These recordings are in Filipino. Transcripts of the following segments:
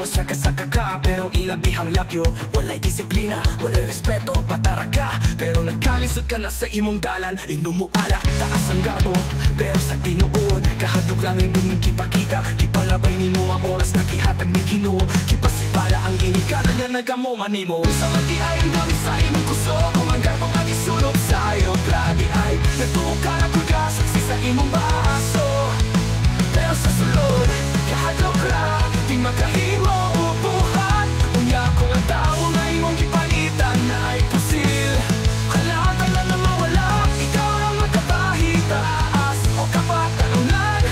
sa kasakaka, pero ilabihang lakyo. Walay disiplina, walay respeto, pataraka. Pero nagkalisod ka na sa imong dalan. Inumuala, taas ang garbo, pero sa tinuod kahadlok lang ang kipakita. Kipalabay nimo ang oras na kihatag ni Ginoo. Kipasipala ang inikata na nagamo manimo. Sa mati ay dami sa imong kuso, kung ang garbo nga isulog sa'yo. Grabe ay natuo ka na pagkasag sa imong baso. Pero sa sulod, kahadlok ra, di makahimo upuhan. Unya kung ang tao nga imong gipalitan na ay pusil. Halatan na mawala, ikaw ang magkapahitaas o kapatalunan.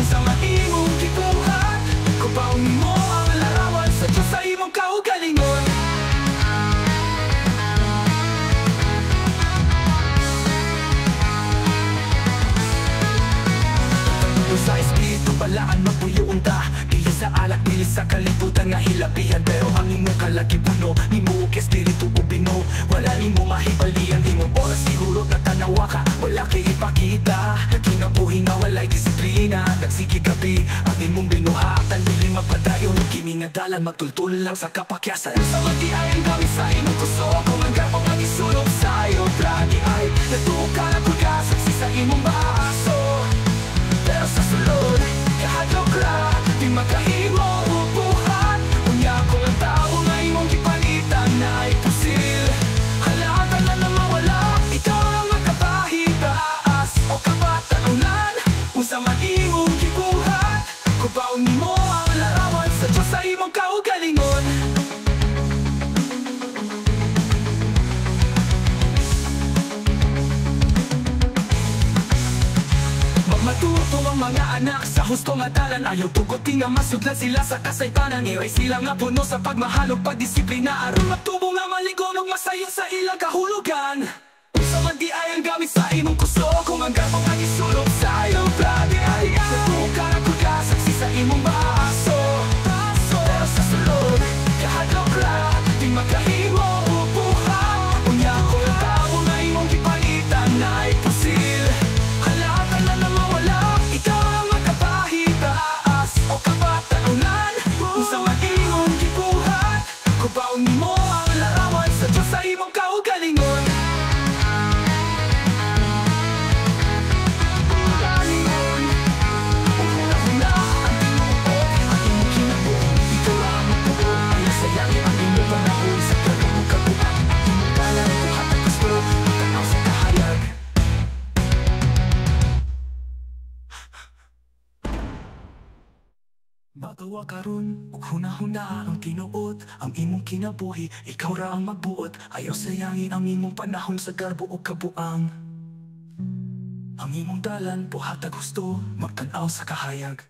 Sa maimong gibuhat, kupaon mo ang larawan sa Diyos sa imong kaugalingon. Sa espiritu balaan mapuyoon ta. Dili sa alak, dili sa kalibutan nga hilabihan. Pero ang imong kalagipuno, nimo ka espiritu ubino. Wala nimo mahibalian, imong oras siguro na tanawa ka. Wala kay ipakita, kinabuhi nga walay disiplina. Nagsige gabi, ang imong binuhatan. Dili mapadayon, kimi nga dalan magtultul lang sa kapakyasan. Sa mati ay ang gawin sa imong kuso, kung ang garbo nga isulog sa'yo. Dragi ay natuo ka na pagkasag sa imong baso. Pero sa sulod, kahadlok ra, di makahimo upuhan. Unya kung ang tao nga imong gipalitan na ay pusil. Halatan na mawala, ikaw ang magkapahitaas o kapatalunan. Unsa man imong gibuhat, kubaon nimo ang larawan sa Diyos sa imong kaugalingon. Matuto ang mga anak sa husto nga dalan. Ayaw tuguti nga masudlan sila sa kasaypanan. Iway sila nga puno sa pagmahalog, pagdisiplina. Aron matubo nga maligonog, masayo sa ilang kahulugan. Unsa man di ay ang gamit sa imong kuso, kung ang garbo nga isulog sa'yo. Grabe ay natuo ka na pagkasag sa imong baso. Pero sa sulod, kahadlok ra, di makahimo upuhan. Unya kung ang tao nga imong gipalitan na ay pusil. Halatan na mawala, ikaw ang magkapahitaas o kapatalunan. Unsa man imong gibuhat, kubaon nimo ang larawan sa Diyos sa imong kaugalingon. Kaugalingon, hula-hula ang tinuod, ang imong kinabuhi. Ikaw ang magtuon, ay nasayangin ang imong panahon sa karong kabuhan. Imong dalan, buhat at gusto, tanaw sa kahayag. Magawa karon, ug hunahuna ang tinuod, ang imong kinabuhi, ikaw ra ang magbuot. Ayaw sayangin ang imong panahon sa garbo o kabuang. Ang imong dalan, buhat at gusto, magtanaw sa kahayag.